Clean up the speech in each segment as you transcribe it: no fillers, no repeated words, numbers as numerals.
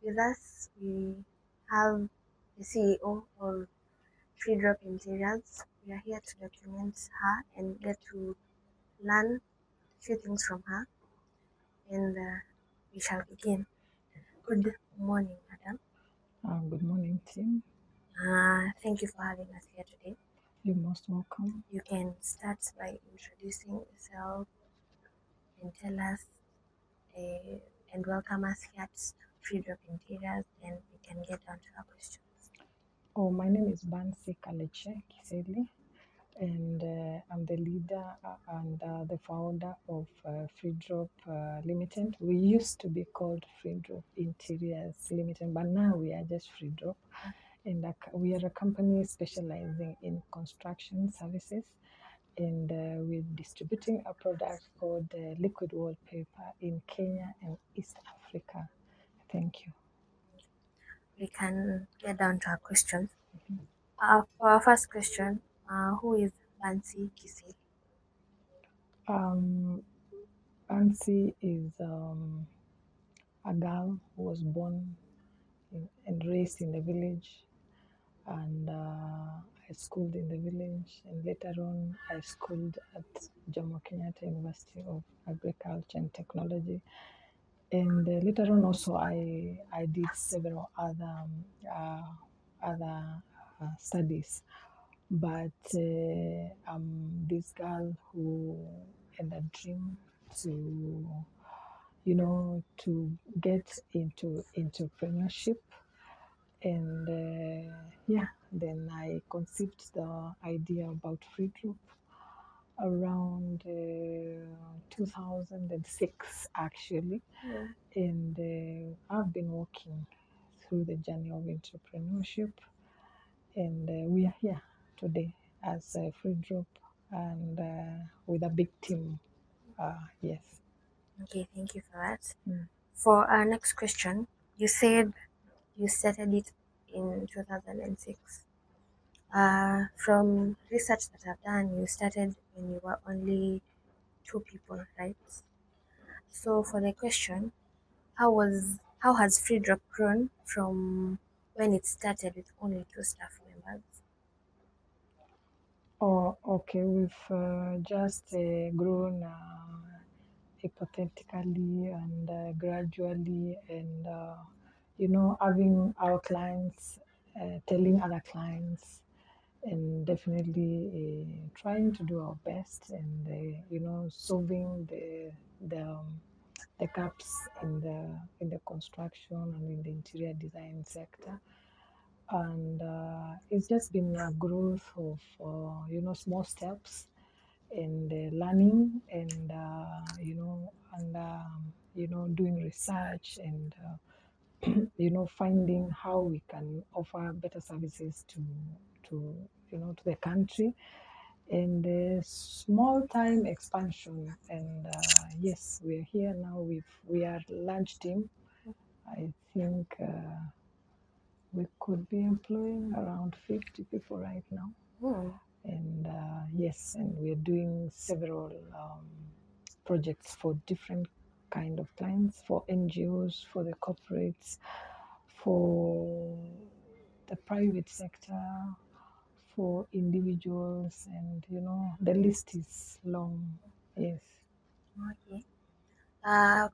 with us, we have the CEO of Freedrop Interiors. We are here to document her and get to learn a few things from her, and we shall begin. Good morning, madam. Good morning, team. Thank you for having us here today. You're most welcome. You can start by introducing yourself and tell us uh, and welcome us here to Freedrop Interiors, and we can get down to our questions. Oh, my name is Bancy Kalekye, and I'm the leader and the founder of Freedrop Limited. We used to be called Freedrop Interiors Limited, but now we are just Freedrop. And we are a company specializing in construction services, and we're distributing a product called liquid wallpaper in Kenya and East Africa. Thank you. We can get down to our questions. For our first question, who is Bancy Kalekye? Um, Bancy is a girl who was born and raised in the village, and I schooled in the village, and later on I schooled at Jomo Kenyatta University of Agriculture and Technology, and later on also I did several other studies, but I'm this girl who had a dream to to get into entrepreneurship, and yeah, then I conceived the idea about Freedrop around 2006 actually, and I've been walking through the journey of entrepreneurship, and we are here today as Freedrop, and with a big team. Yes. Okay, thank you for that. Mm. For our next question, you said you started it in 2006. From research that I've done, you started when you were only two people, right? So for the question, how has Freedrop grown from when it started with only two staff members? Oh, okay. We've just grown hypothetically and gradually, and having our clients, telling other clients, and definitely trying to do our best, and solving the gaps in the construction and in the interior design sector. And it's just been a growth of small steps, and learning, and doing research, and finding how we can offer better services to to the country, and small time expansion. And yes, we are here now. We are large team. I think we could be employing around 50 people right now. Hmm. And yes, and we're doing several projects for different kind of clients, for NGOs, for the corporates, for the private sector, for individuals, and the list is long. Yes. Okay. Uh,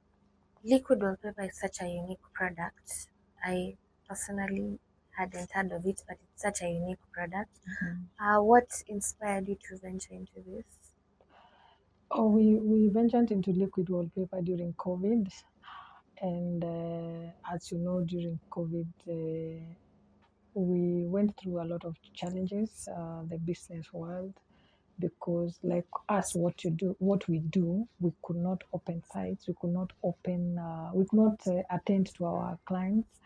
Liquid wallpaper is such a unique product. I personally hadn't heard of it, but it's such a unique product. Mhm. What inspired you to venture into this? Oh, we ventured into liquid wallpaper during COVID, and as you know, during COVID, we went through a lot of challenges, the business world, because like us, what we do, we could not open sites, we could not attend to our clients,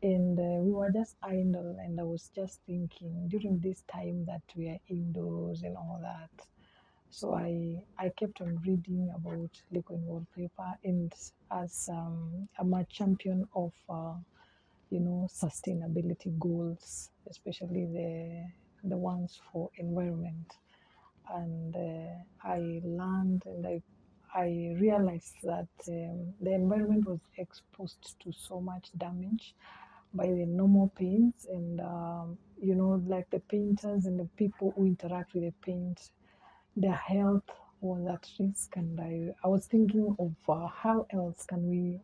and we were just idle. And I was just thinking during this time that we are indoors and all that. So I kept on reading about liquid wallpaper, and as I'm a champion of sustainability goals, especially the ones for environment. And I learned, and I realized that the environment was exposed to so much damage by the normal paints, and like the painters and the people who interact with the paint, their health was at risk. And I was thinking of how else can we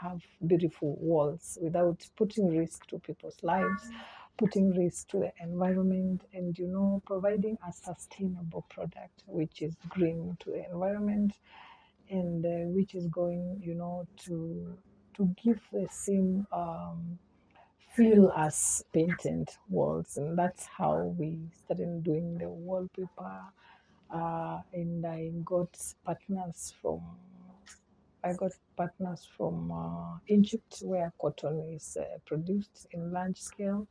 have beautiful walls without putting risk to people's lives, putting risk to the environment, and providing a sustainable product which is green to the environment, and which is going to give the same feel as painted walls. And that's how we started doing the wallpaper. And I got partners from Egypt, where cotton is produced in large scale,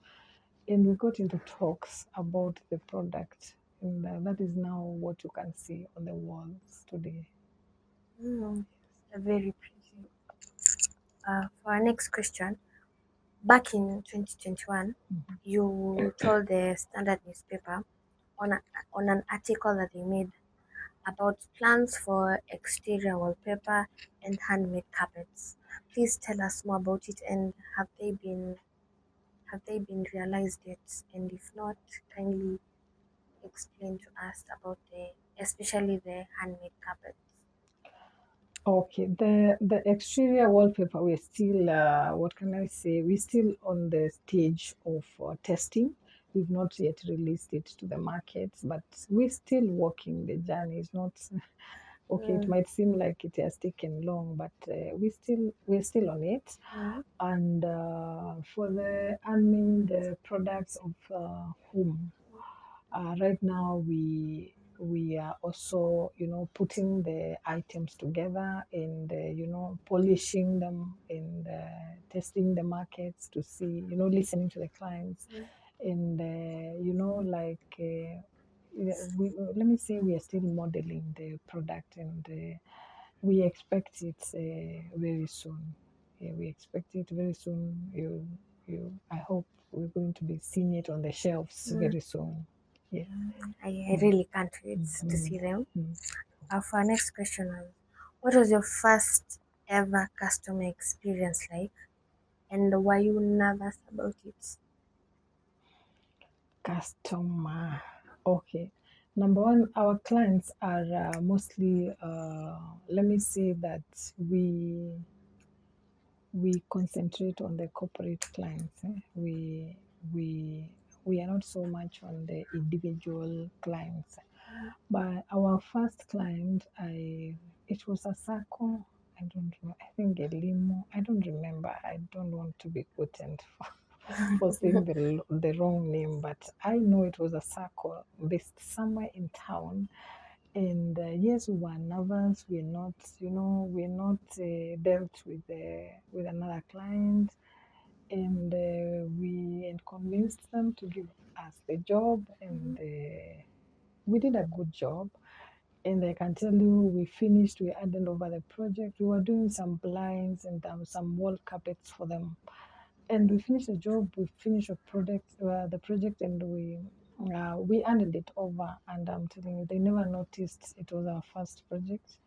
and we got into talks about the product, and that is now what you can see on the walls today. Mm, very pretty. For our next question, back in 2021, you told the Standard newspaper on, a, on an article that they made about plans for exterior wallpaper and handmade carpets. Please tell us more about it, and have they been realized yet? And if not, kindly explain to us about especially the handmade carpets. Okay, the exterior wallpaper, we're still, what can I say? We're still on the stage of testing. We've not yet released it to the markets, but we're still walking the journey. It's not okay. It Mm, might seem like it has taken long, but we're still on it. mm, And for the unmade products of home, right now we are also putting the items together, and polishing them, and testing the markets to see, listening to the clients, mm, and like let me say we are still modeling the product, and we expect it very soon. Yeah, we expect it very soon. I hope we're going to be seeing it on the shelves mm. very soon. Yeah. I Mm, really can't wait to mm, see them. mm. For our next question, what was your first ever customer experience like, and were you nervous about it? Customer. Okay. Number one, our clients are mostly, let me say that we concentrate on the corporate clients. We we are not so much on the individual clients. But our first client, it was a circle. I don't know. I think a limo. I don't remember. I don't want to be quoted for saying the wrong name, but I know it was a circle based somewhere in town. And yes, we were nervous. We're not dealt with another client, and we convinced them to give us the job, and we did a good job. And I can tell you, we finished. We handed over the project. We were doing some blinds and some wall carpets for them, and we finished the job. We finished the project, and we handed it over. And I'm telling you, they never noticed it was our first project.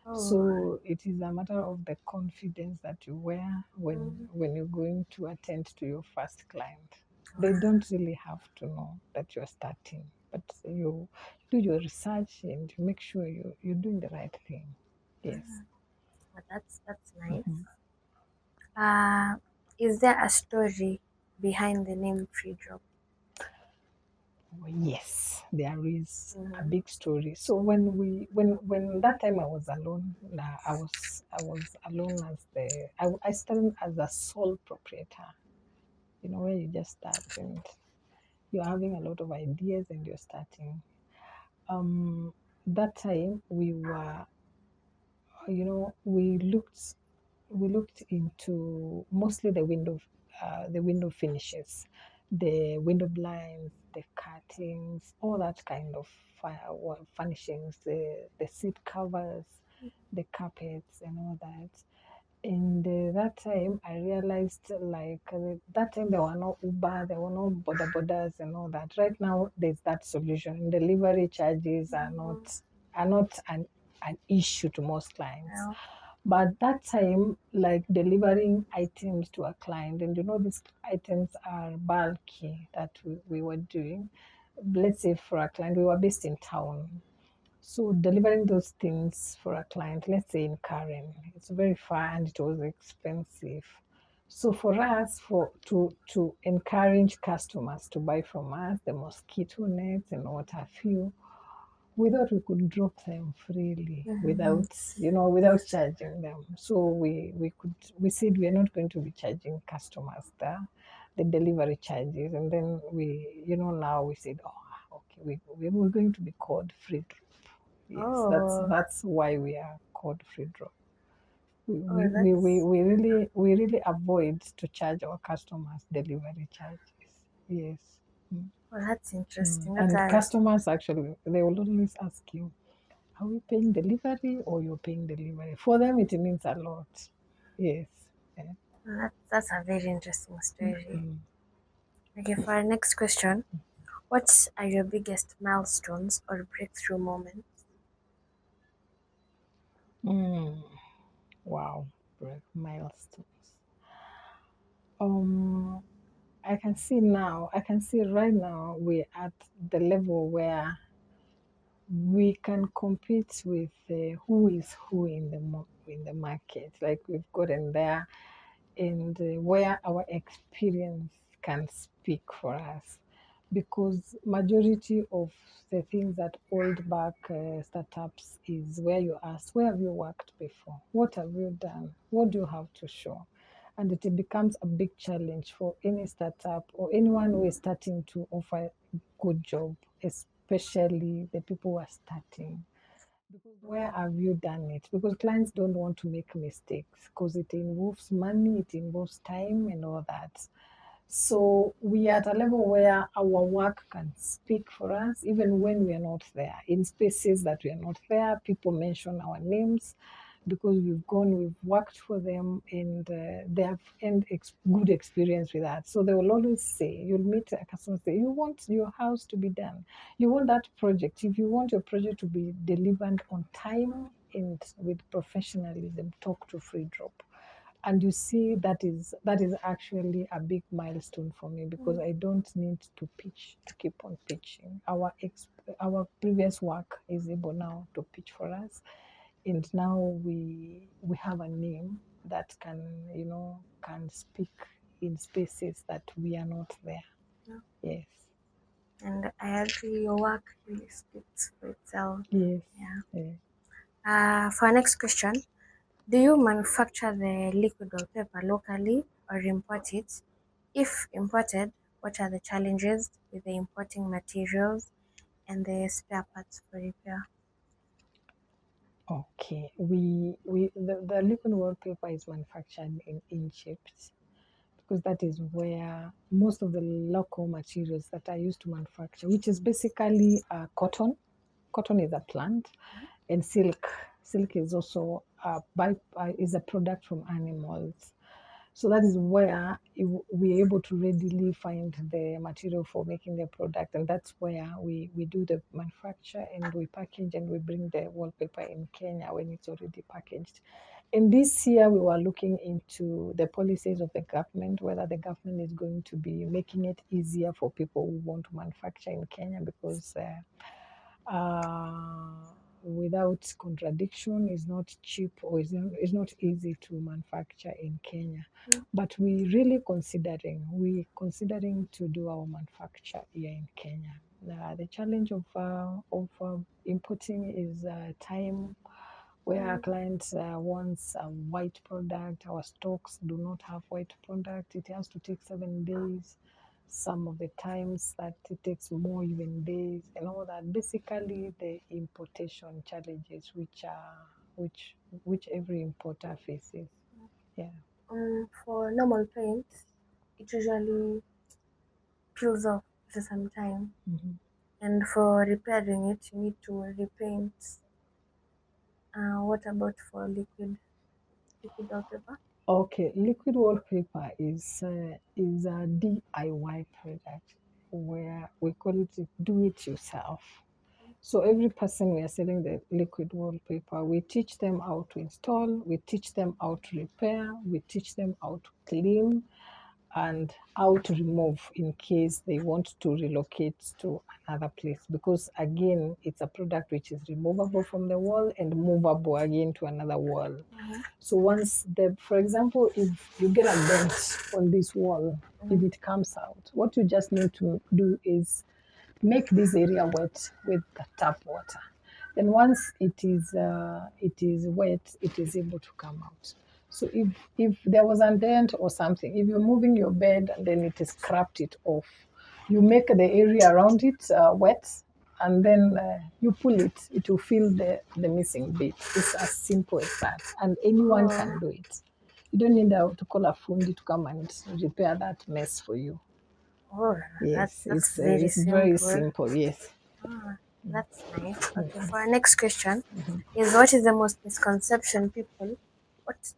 Oh, So it is a matter of the confidence that you wear mm, when you're going to attend to your first client. They don't really have to know that you're starting, but you do your research and you make sure you're doing the right thing. Yes. well, that's nice. Mhm. Uh, is there a story behind the name Free Drop? Yes, there is a Mm-hmm. big story. So when that time I was alone, I was alone as I started as a sole proprietor. Where you just start and you're having a lot of ideas and you're starting. That time we looked into mostly the window finishes, the window blinds, the curtains, all that kind of furnishings, the seat covers, the carpets, and all that. And that time I realized, like, that time there were no Uber, there were no border borders and all that. Right now there's that solution. Delivery charges are not an issue to most clients. Yeah. But that time, like delivering items to a client, and these items are bulky that we were doing. Let's say for a client, we were based in town. So delivering those things for a client, let's say in Karen, it's very far and it was expensive. So for us, to encourage customers to buy from us, the mosquito nets and what have you, we thought we could drop them freely Mm-hmm. without charging them. So we said we are not going to be charging customers the delivery charges, and then now we said, oh, okay, we're going to be called free drop. Yes, Oh, that's why we are called free drop. oh, We really avoid to charge our customers delivery charges. Yes. Mm. that's interesting. That's And a customers actually, they will always ask you, are we paying delivery or you're paying delivery? For them, it means a lot. Yes. Yeah. that's a very interesting story. Mm. Okay, for our next question, what are your biggest milestones or breakthrough moments? Mm. Wow. Milestones. Um, I can see right now we're at the level where we can compete with who is who in in the market. Like we've gotten there, and where our experience can speak for us, because majority of the things that hold back startups is where you ask, where have you worked before, what have you done, what do you have to show, and it becomes a big challenge for any startup or anyone who is starting to offer good job, especially the people who are starting, because where have you done it? Because clients don't want to make mistakes because it involves money, it involves time, and all that. So we are at a level where our work can speak for us, even when we are not there. In spaces that we are not there, people mention our names because we've worked for them, and they have good experience with that. So they will always say, you'll meet a customer say, you want your house to be done, you want that project. If you want your project to be delivered on time and with professionalism, talk to Free Drop. And you see, that is actually a big milestone for me, because I don't need to pitch to keep on pitching. Our previous work is able now to pitch for us, and now we have a name that can speak in spaces that we are not there. Yeah. Yes. And I agree, your work really speaks for itself. Yes. Yeah. Yeah. For our next question, do you manufacture the liquid wallpaper locally or import it? If imported, what are the challenges with the importing materials and the spare parts for repair? Okay. The liquid wallpaper is manufactured in Egypt, because that is where most of the local materials that are used to manufacture, which is basically cotton. Cotton is a plant, and silk. Silk is also is a product from animals. So that is where we're able to readily find the material for making the product, and that's where we do the manufacture, and we package, and we bring the wallpaper in Kenya when it's already packaged. And this year we were looking into the policies of the government, whether the government is going to be making it easier for people who want to manufacture in Kenya, because without contradiction, is not cheap, or is not easy to manufacture in Kenya. Mm. But we considering to do our manufacture here in Kenya. The challenge of importing is time, where our clients wants a white product. Our stocks do not have white product. It has to take 7 days. Some of the times that it takes more, even days, and all that. Basically, the importation challenges, which every importer faces. Yeah. For normal paint, it usually peels off after some time. Mhm. And for repairing it, you need to repaint. What about for liquid wallpaper? Okay, liquid wallpaper is a DIY product, where we call it do it yourself. So every person we are selling the liquid wallpaper, we teach them how to install, we teach them how to repair, we teach them how to clean, and how to remove in case they want to relocate to another place. Because again, it's a product which is removable from the wall and movable again to another wall. So once the, for example, if you get a dent on this wall, if it comes out, what you just need to do is make this area wet with the tap water. Then once it is wet, it is able to come out. So if there was a dent or something, if you're moving your bed and then it is scrapped it off, you make the area around it wet, and then you pull it, it will fill the missing bit. It's as simple as that, and anyone can do it. You don't need to call a fundi to come and repair that mess for you. Oh, Yes, that's very it's very simple. simple. Yes. Ah, that's nice. Okay, for our next question is, what is the most misconception people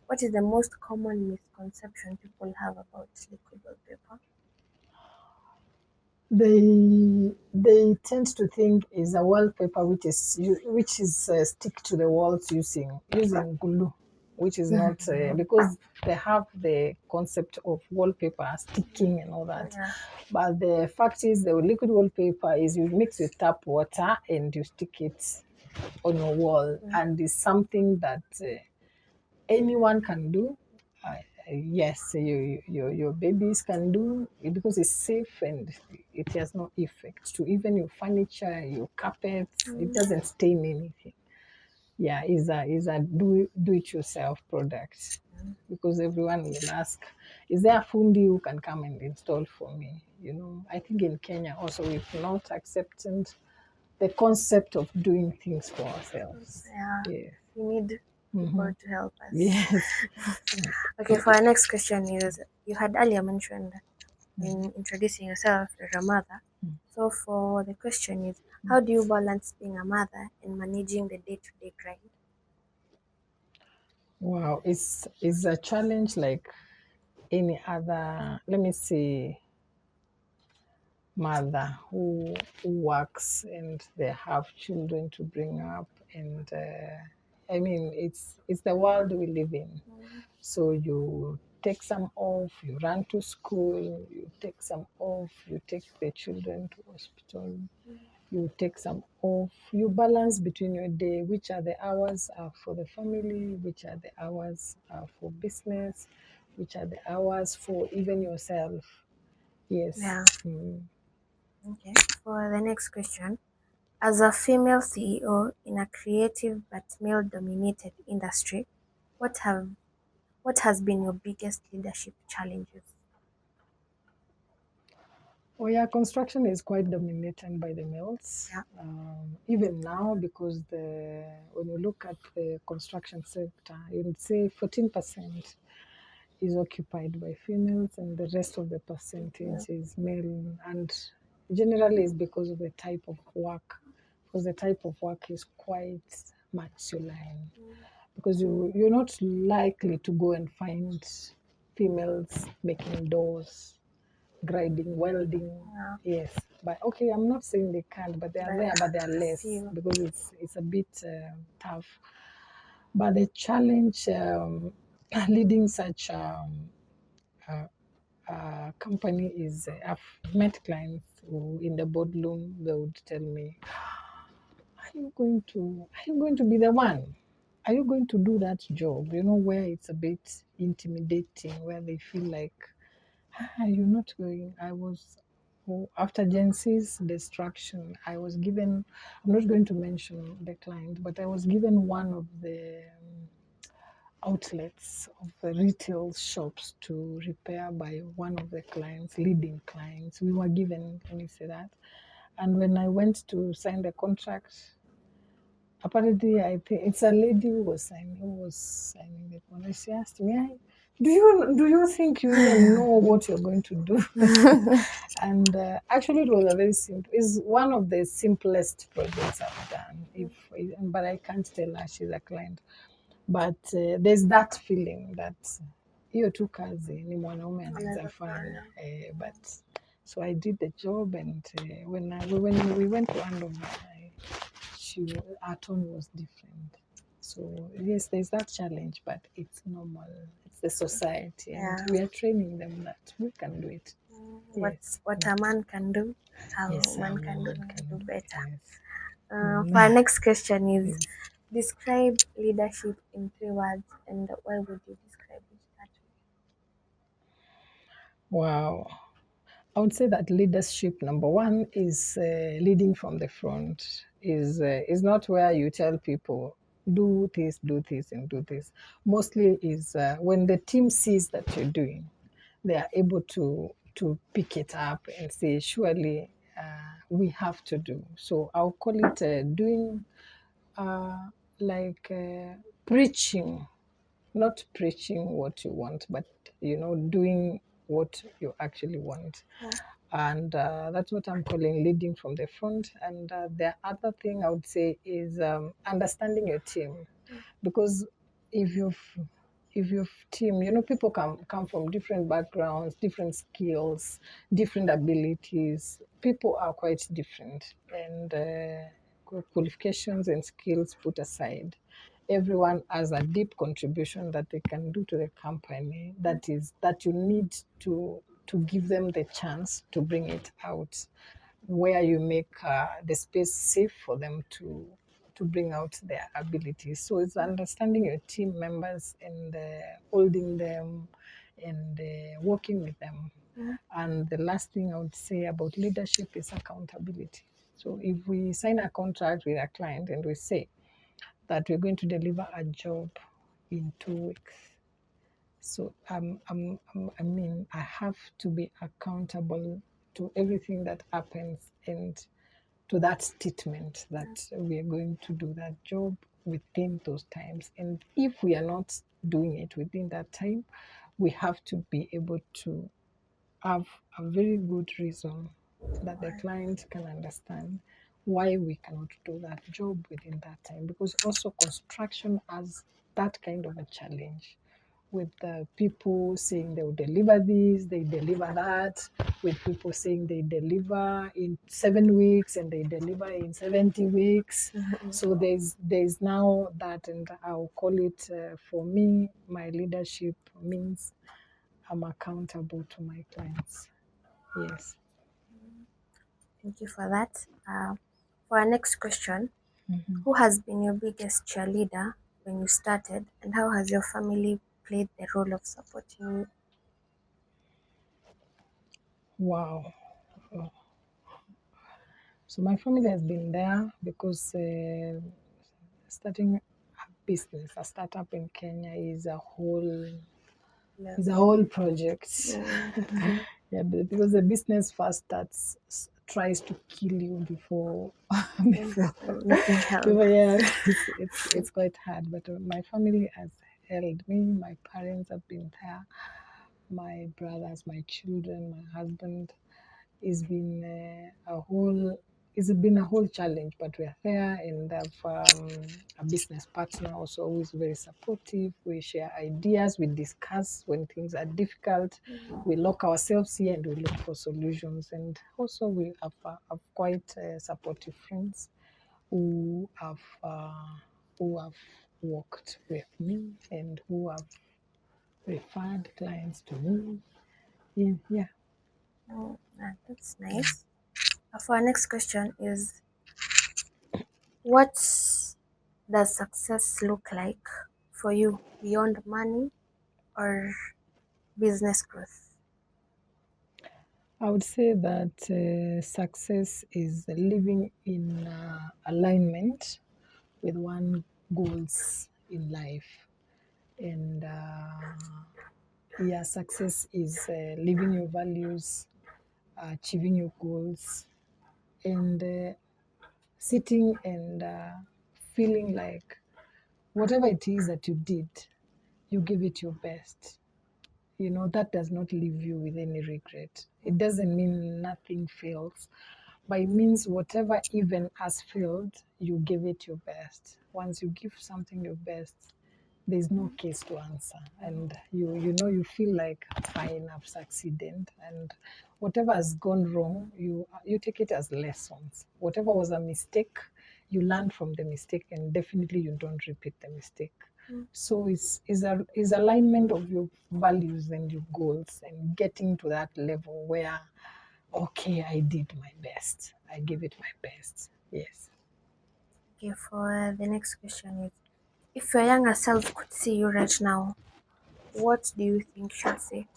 what is the most common misconception people have about liquid wallpaper? They tend to think is a wallpaper which is stick to the walls using glue, which is not because they have the concept of wallpaper sticking and all that. Yeah. But the fact is, the liquid wallpaper is you mix with tap water and you stick it on your wall, and it's something that anyone can do. Yes, your babies can do it because it's safe and it has no effect to even your furniture, your carpets. It doesn't stain anything. Yeah, is a do it yourself product, because everyone will ask, is there a fundi who can come and install for me? I think in Kenya also we've not accepted the concept of doing things for ourselves. Yeah. Yeah. We need people to help us. Yes. Okay, for our next question is, you had earlier mentioned in introducing yourself as a mother. So for the question is, how do you balance being a mother and managing the day-to-day grind? Wow, it's a challenge like any other, let me say, mother who works and they have children to bring up, and I mean it's the world we live in. So you take some off, you run to school, you take some off, you take the children to hospital, you take some off, you balance between your day, which are the hours are for the family, which are the hours are for business, which are the hours for even yourself. Yes. Yeah. Okay. For the next question, as a female CEO in a creative but male-dominated industry, what have what has been your biggest leadership challenges? Oh yeah, construction is quite dominated by the males. Yeah. Even now, because when you look at the construction sector, you would say 14% is occupied by females, and the rest of the percentage is male. And generally, it's because of the type of work, because the type of work is quite masculine. Because you're not likely to go and find females making doors, grinding, welding. Yeah. Yes, but okay, I'm not saying they can't, but they are there, but they are less Few. because it's a bit tough. But the challenge leading such company is I've met clients who in the boardroom they would tell me, are you going to be the one? Are you going to do that job? Where it's a bit intimidating, where they feel like, you're not going. After Gen Z's destruction, I was given, I'm not going to mention the client, but I was given one of the outlets of the retail shops to repair by one of the clients, leading clients. We were given, let me say that. And when I went to sign the contract, apparently I think it's a lady who was signing the contract. She asked me, do you think you even know what you're going to do? And actually, it was a very simple. It's one of the simplest projects I've done. But I can't tell her she's a client. But there's that feeling that hiyo tu kazi ni mwanaume anaweza Another fanya. fun. But so I did the job, and when we went to hand over, our tone was different. So yes, there's that challenge, but it's normal. It's the society, and Yeah. we are training them that we can do it. Yes, What a man can do, a yes, woman can do, woman and can do do. better. Yes. For our Mm. next question is, Yes. describe leadership in 3 words, and why would you describe it that Wow. I would say that leadership, number one, is leading from the front. Is not where you tell people do this, and do this. Mostly is when the team sees that you're doing, they are able to pick it up and say, surely we have to do. So I'll call it doing uh, like preaching, not preaching what you want, but doing what you actually want. way? And that's what I'm calling leading from the front. And the other thing I would say is understanding your team, because if you've if your team, people come from different backgrounds, different skills, different abilities. People are quite different, and qualifications and skills put aside, everyone has a deep contribution that they can do to the company, that you need to give them the chance to bring it out, where you make the space safe for them to bring out their abilities. So it's understanding your team members and holding them and working with them. Mm, And the last thing I would say about leadership is accountability. So if we sign a contract with a client and we say that we're going to deliver a job in 2 weeks, so I mean, I have to be accountable to everything that happens and to that statement that we are going to do that job within those times. And if we are not doing it within that time, we have to be able to have a very good reason that the client can understand why we cannot do that job within that time. Because also construction has that kind of a challenge, with people saying they will deliver this, they deliver that, with people saying they deliver in 7 weeks and they deliver in 70 weeks. So there's now that, and I'll call it for me, my leadership means I'm accountable to my clients. Yes. Thank you for that. For our next question, Mhm. who has been your biggest cheerleader when you started, and how has your family played the role of supporting you? Wow. So my family has been there because starting a business, a startup in Kenya is a Level. whole project. Mm-hmm. Yeah, because the business first tries to kill you before before Anything else? before, yeah, it's quite hard. But my family has held me. My parents have been there. My brothers, my children, my husband. It's been it's been a whole challenge, but we're there, and have a business partner also who is very supportive. We share ideas, we discuss when things are difficult, we lock ourselves here and we look for solutions. And also we have quite supportive friends uh, who have worked with me and who have referred clients to me. Yeah, yeah. That's nice. For our next question is, what does success look like for you beyond money or business growth? I would say that success is living in alignment with one goals in life, and yeah, success is living your values, achieving your goals, and sitting and feeling like whatever it is that you did, you give it your best. That does not leave you with any regret. It doesn't mean nothing fails, but it means whatever even has failed, you give it your best. Once you give something your best, there's no case to answer, and you feel like, fine, I've succeeded, and whatever has gone wrong, you take it as lessons. Whatever was a mistake, you learn from the mistake, and definitely you don't repeat the mistake. Mm. So it's alignment of your values and your goals, and getting to that level where, okay, I did my best. I gave it my best. Yes. Okay, for the next question is, if your younger self could see you right now, what do you think she'd say?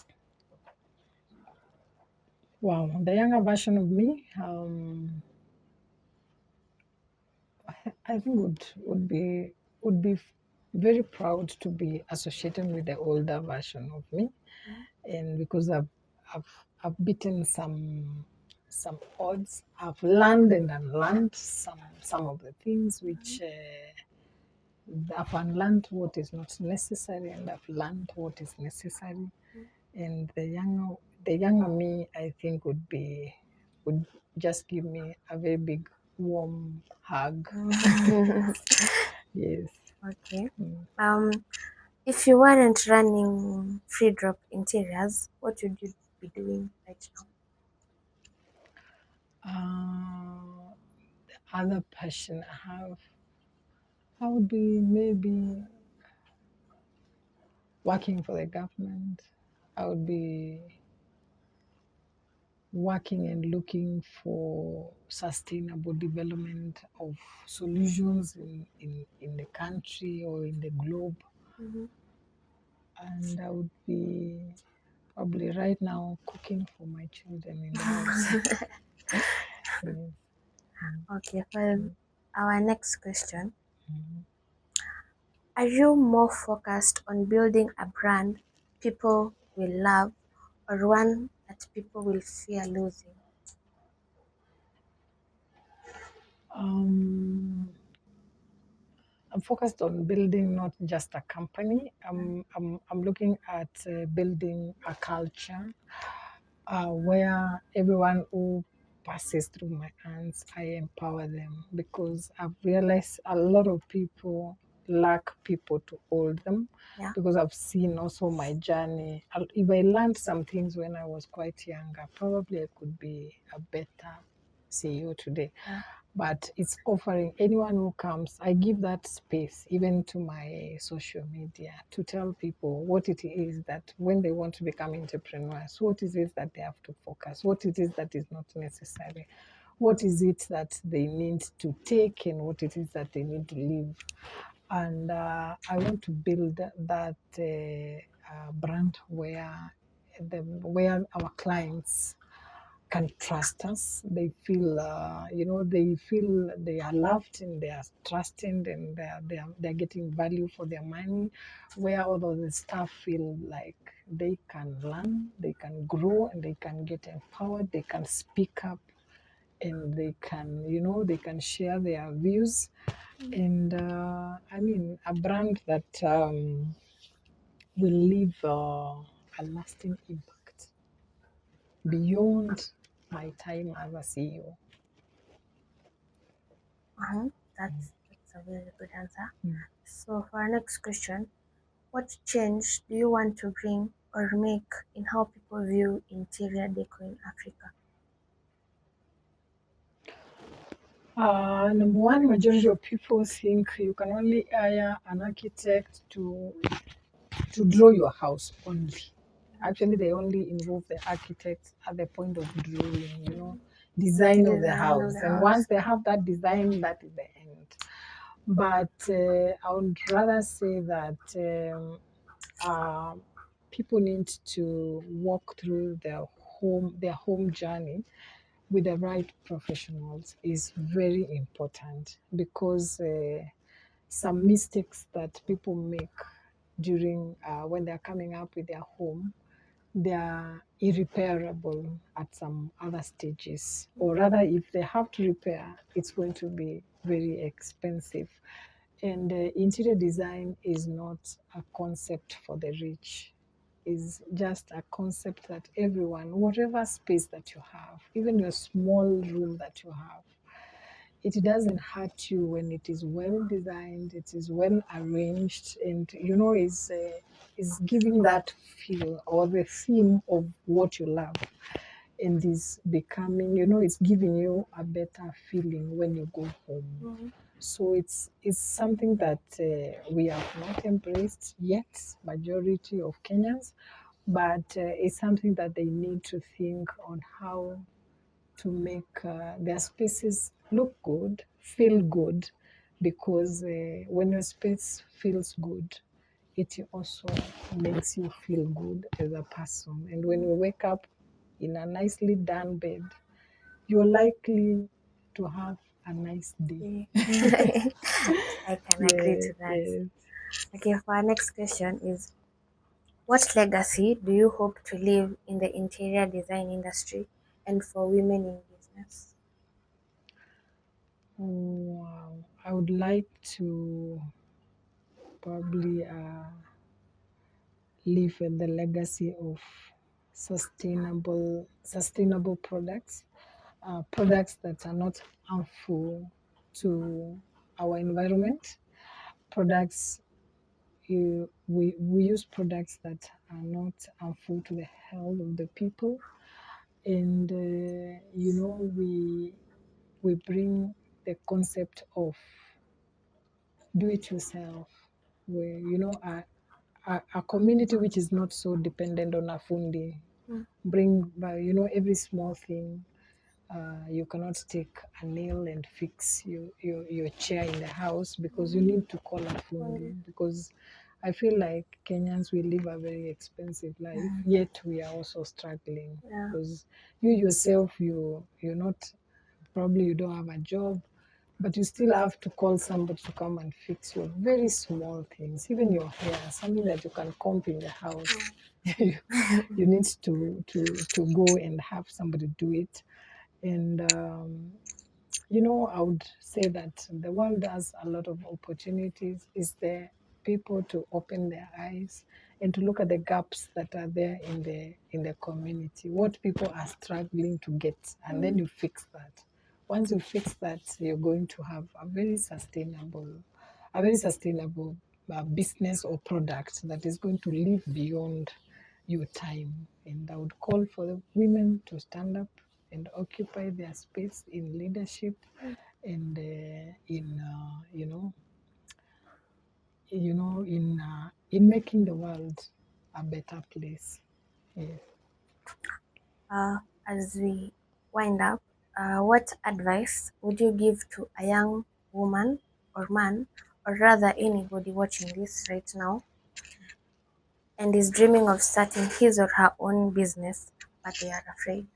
Wow, the younger version of me, I think would be very proud to be associated with the older version of me, Mm. and because I've I've beaten some odds. I've learned and unlearned some of the things which I've unlearned what is not necessary, and I've learned what is necessary. And the younger me, I think, would just give me a very big warm hug. Mm. Yes. Okay. Mm. Um, if you weren't running Freedrop Interiors, what would you be doing right now? Other passion I would be maybe working for the government. I would be working and looking for sustainable development of solutions in the country or in the globe. Mm-hmm. And I would be probably right now cooking for my children in the house. Yes. Okay, for Mm, our next question, mm. are you more focused on building a brand people will love or one that people will fear losing? Um, I'm focused on building not just a company. I'm looking at building a culture where everyone who passes through my hands, I empower them, because I've realized a lot of people lack people to hold them, Yeah, because I've seen also my journey. If I learned some things when I was quite younger, probably I could be a better CEO today. yeah. But it's offering anyone who comes, I give that space even to my social media to tell people what it is that when they want to become entrepreneurs, what it is that they have to focus, what it is that is not necessary, what is it that they need to take, and what it is that they need to leave. And I want to build that brand where our clients can trust us. They feel, they feel they are loved and they are trusted, and they're getting value for their money. Where all of the staff feel like they can learn, they can grow, and they can get empowered. They can speak up, and they can share their views. And I mean, a brand that will leave a lasting impact beyond my time as a CEO. Uh-huh. That's a very good answer. Mm. So for our next question, what change do you want to bring or make in how people view interior decor in Africa? Number one, majority of people think you can only hire an architect to draw your house only. Actually, they only involve the architect at the point of drawing, design of the Design of house. the And house. once they have that design, that is the end. But I would rather say that uh, people need to walk through their home journey with the right professionals is very important, because some mistakes that people make during when they're coming up with their home, they are irreparable at some other stages, or rather if they have to repair, it's going to be very expensive. And interior design is not a concept for the rich, is just a concept that everyone, whatever space that you have, even your small room that you have, it doesn't hurt you when it is well designed, it is well arranged, and is giving that feel or the theme of what you love. and is becoming, it's giving you a better feeling when you go home. Mm. So it's something that we have not embraced yet, majority of Kenyans, but it's something that they need to think on how to make their spaces look good, feel good, because when your space feels good, it also makes you feel good as a person. And when you wake up in a nicely done bed, you're likely to have a nice day. Yeah. I can agree Yeah, to that. yeah. Okay, for our next question is, what legacy do you hope to leave in the interior design industry and for women in business? Wow. I would like to probably leave the legacy of sustainable products, products that are not harmful to our environment, products we use products that are not harmful to the health of the people, and we bring the concept of do it yourself, where a community which is not so dependent on a fundi Mm. bring by every small thing. You cannot take a nail and fix your chair in the house because you need to call a fundi, Mm. because I feel like Kenyans, we live a very expensive life, yet we are also struggling Yeah. because you yourself, you're not, probably you don't have a job, but you still have to call somebody to come and fix your very small things, even your hair, something that you can comb in the house. you, you need to go and have somebody do it. And I would say that the world has a lot of opportunities. Is there people to open their eyes and to look at the gaps that are there in the community, what people are struggling to get, and then you fix that. Once you fix that, you're going to have a very sustainable business or product that is going to live beyond your time. And I would call for the women to stand up and occupy their space in leadership and in making the world a better place. Yes. As we wind up, what advice would you give to a young woman or man, or rather anybody watching this right now, and is dreaming of starting his or her own business, but they are afraid?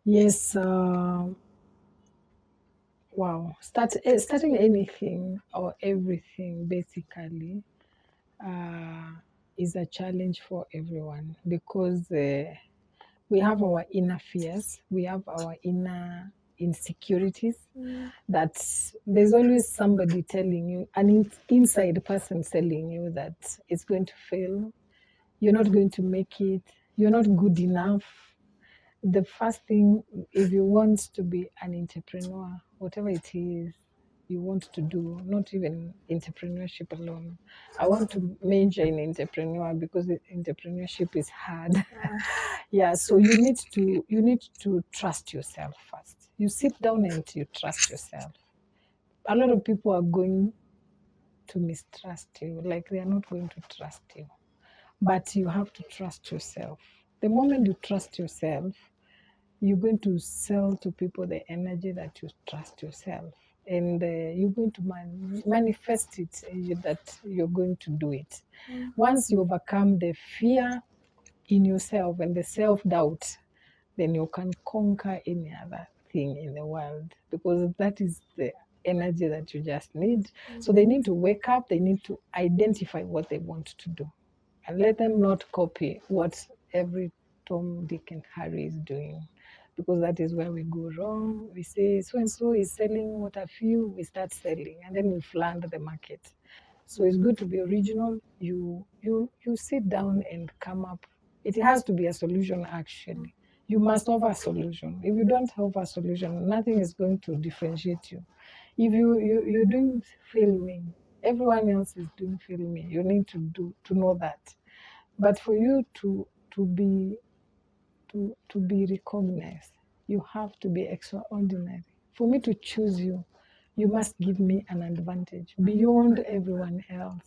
Yes. Wow. Starting anything or everything basically uh, is a challenge for everyone, because we have our inner fears, we have our inner insecurities, Mm. that there's always somebody telling you, an inside person telling you that it's going to fail, you're not going to make it, you're not good enough. The first thing, if you want to be an entrepreneur, whatever it is you want to do, not even entrepreneurship alone. I want to major in entrepreneur because entrepreneurship is hard. Yeah, so you need to trust yourself first. You sit down and you trust yourself. A lot of people are going to mistrust you, like they are not going to trust you. But you have to trust yourself. The moment you trust yourself, you're going to sell to people the energy that you trust yourself. And you're going to manifest it, that you're going to do it. Once you overcome the fear in yourself and the self doubt, then you can conquer any other thing in the world, because that is the energy that you just need. So they need to wake up, they need to identify what they want to do, and let them not copy what every Tom, Dick, and Harry is doing, because that is where we go wrong. We say so and so is selling what a few, we start selling, and then we flounder the market. So it's good to be original. You sit down and come up. It has to be a solution actually. You must offer a solution. If you don't offer a solution, nothing is going to differentiate you. If you're doing filming, everyone else is doing filming. You need to know that. But for you to be to be recognized. You have to be extraordinary. For me to choose you, you must give me an advantage beyond everyone else.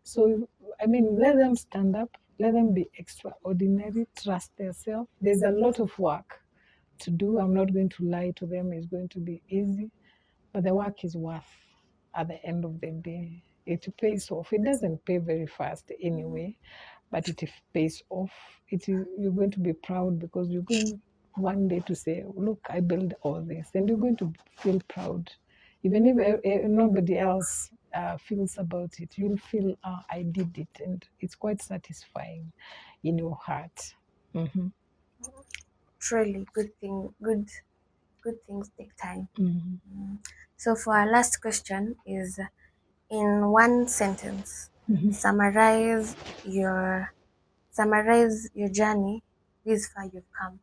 So, I mean, let them stand up, let them be extraordinary, trust themselves. There's a lot of work to do. I'm not going to lie to them, it's going to be easy, but the work is worth at the end of the day. It pays off. It doesn't pay very fast anyway, but it pays off. You're going to be proud because you're going one day to say, look, I built all this, and you're going to feel proud. Even if nobody else feels about it, you'll feel, I did it, and it's quite satisfying in your heart. Mm-hmm. Truly, good things take time. Mm-hmm. So for our last question is, in one sentence, Mm-hmm. summarize your journey this far you've come.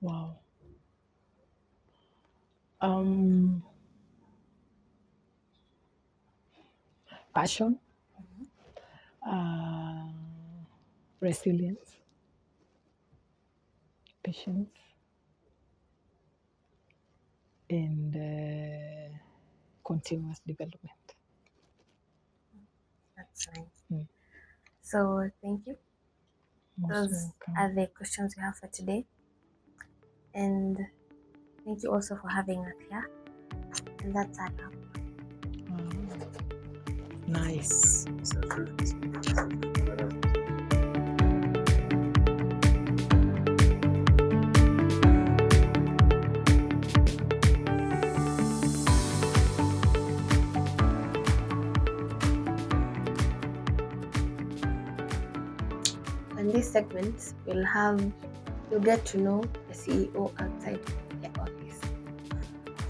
Wow. Passion, uh, resilience, patience, and continuous development. That's nice. Mm. So thank you. Most Those welcome. are the questions we have for today. And thank you also for having us here. And that's our wrap. Nice. In this segment, you'll get to know the CEO outside the office.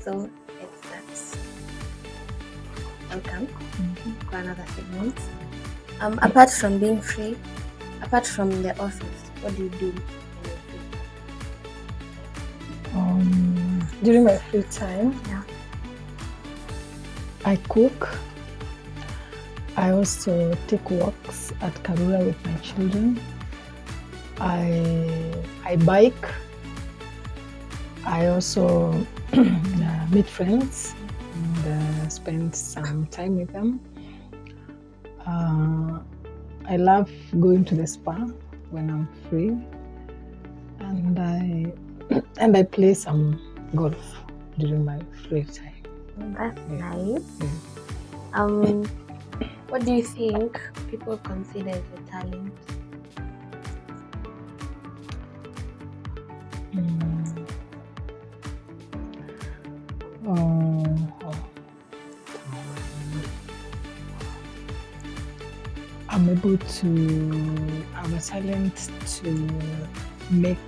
So let's start. Welcome to another segment. Apart from being free, apart from the office, what do you do when you're free? During my free time, Yeah. I cook. I also take walks at Karura with my children. I bike. I also meet friends and spend some time with them. I love going to the spa when I'm free, and I play some golf during my free time. That's Yeah. nice. Yeah. What do you think people consider as a talent? I'm able to have a talent to make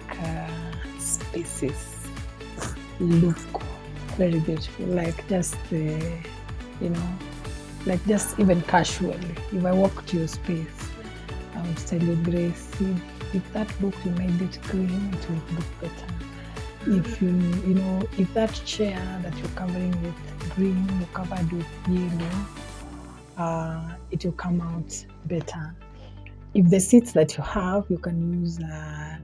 spaces look very beautiful, like just like just even casually. If I walk to your space, I would tell you, Grace, if that book you made it green, it will look better. If that chair that you're covering with green, you covered with yellow, it will come out better. If the seats that you have, you can use a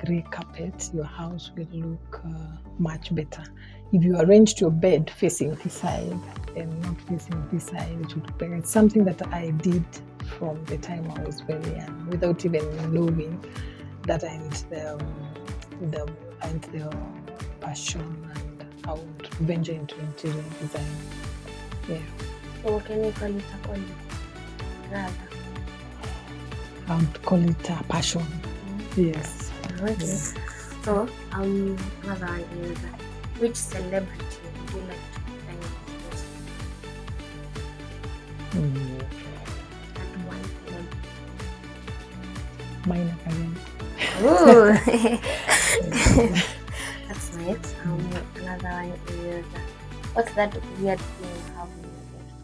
grey carpet, your house will look much better. If you arranged your bed facing this side and not facing this side, it would look better. It's something that I did from the time I was very young, without even knowing that I had the passion, and I would venture into interior design. Yeah. So can you call it a calling? Rather. I would call it a passion. Yes. Okay. Yes. So another one is, which celebrity would you like to design your space? And one celebrity. Mine again. Ooh. That's nice. Another one is, what's that weird thing you have in your desk?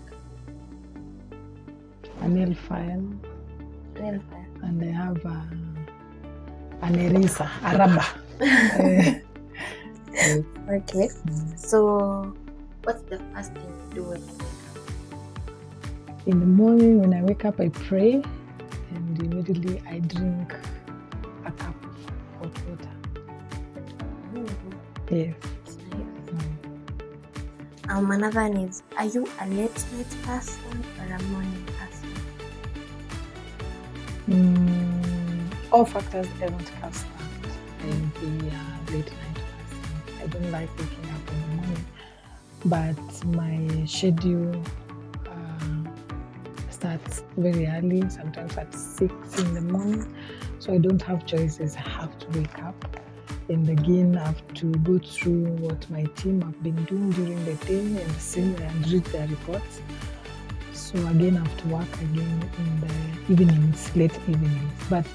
A nail file, Nail file. and I have an eraser, a rubber. Okay. So, what's the first thing you do when you wake up? In the morning when I wake up, I pray, and immediately I drink a cup of hot water. Mm-hmm. Yes. It's nice. Another one is, are you a late night person or a morning person? All factors don't cast out. I'll be a late night person. I don't like waking up in the morning, but my schedule starts very early, sometimes at 6 in the morning. So I don't have choices. I have to wake up. And again, I have to go through what my team have been doing during the day and see and read their reports. So again, I have to work again in the evenings, late evenings. But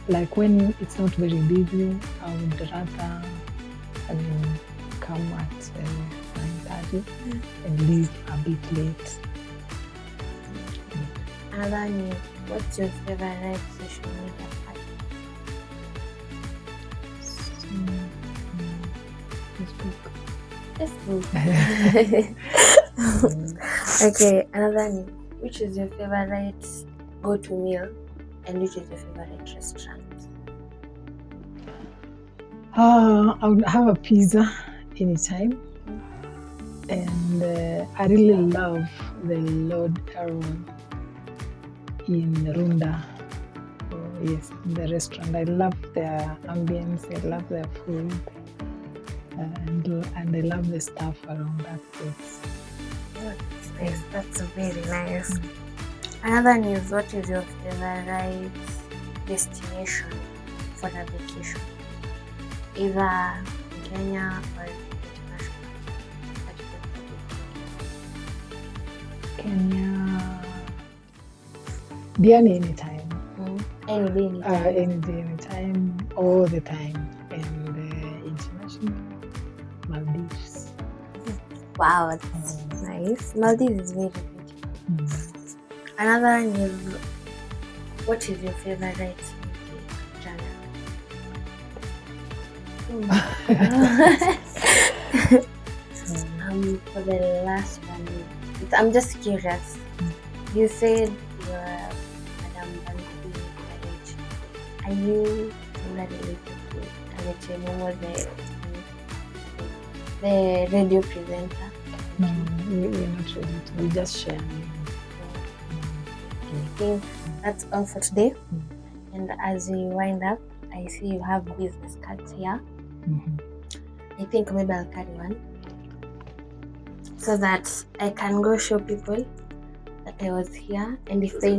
like when it's not very busy, I would rather, come at 9:30 and leave a bit late. Another one is, what's your favorite social media platform? Facebook. Okay, another one is, which is your favorite go-to meal and which is your favorite restaurant? I would have a pizza anytime. And I really love the Lord Aaron in Runda. Yes, the restaurant. I love their ambience. I love their food, and I love the staff around that place. Oh, that's nice. That's very nice. Another one is, what is your favorite destination for a vacation? Either in Kenya or international. Kenya, Diani anytime. Any day, anytime. Any day, anytime, all the time. And international, Maldives. Wow, that's nice. Maldives is very beautiful. Another one is, what is your favorite music genre? For the last one, I'm just curious. You said you're Madam Bancy Kalekye. Are you related to Kalekye Momo, the radio presenter? No, we're not related. We just share. I think that's all for today. And as we wind up, I see you have business cards here. I think maybe I'll carry one so that I can go show people that I was here. And if you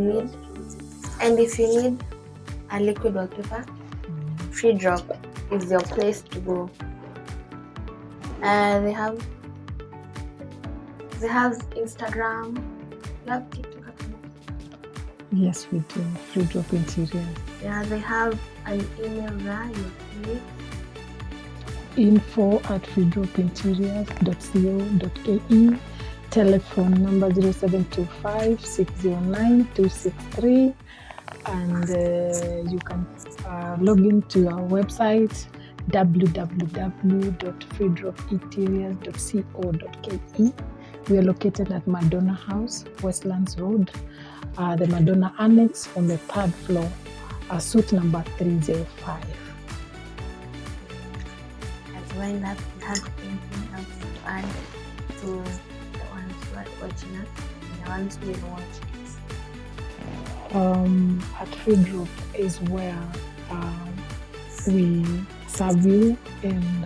need a liquid wallpaper, Freedrop is your place to go. They have Instagram, you have TikTok. Yes, we do. Freedrop Interiors. Yeah, they have an email there. You click info@freedropinteriors.c.e.o. Telephone number 0725 609 263, and you can log into our website www.freedropinteriors.co.ke. We are located at Madonna House, Westlands Road, the Madonna Annex on the 3rd floor, suite number 305. As well as you have anything else to add to the ones who are watching us and the ones who will watch it? At Freedrop is where we serve you and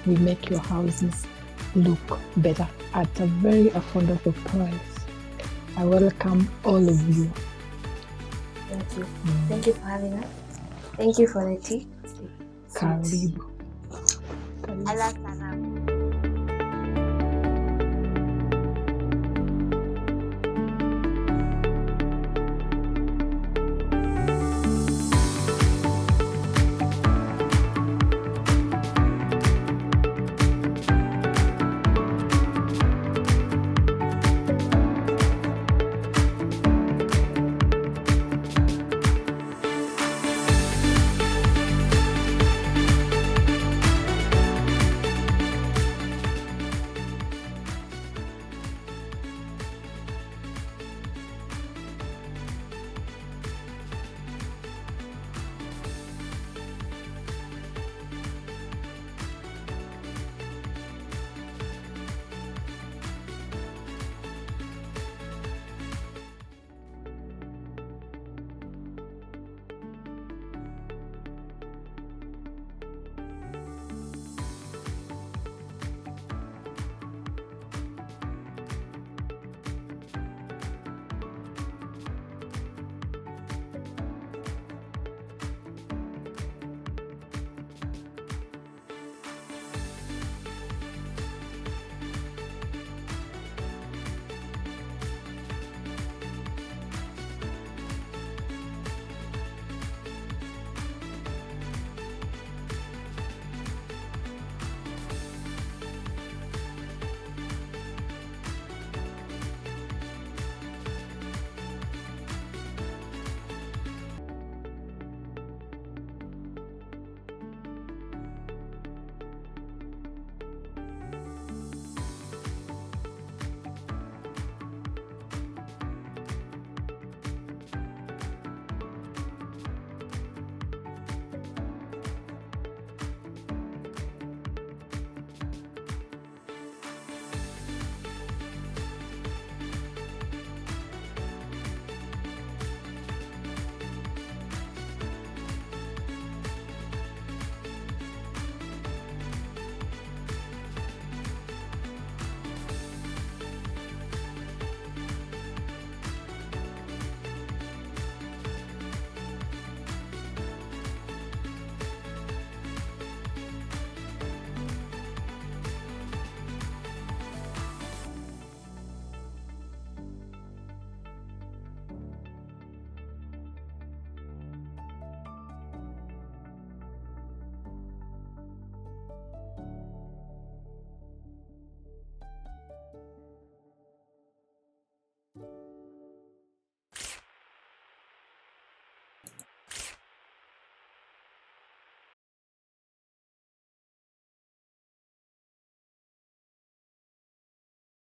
we make your houses look better at a very affordable price. I welcome all of you. Thank you. Thank you for having us. Thank you for the tea. Karibu. I like that.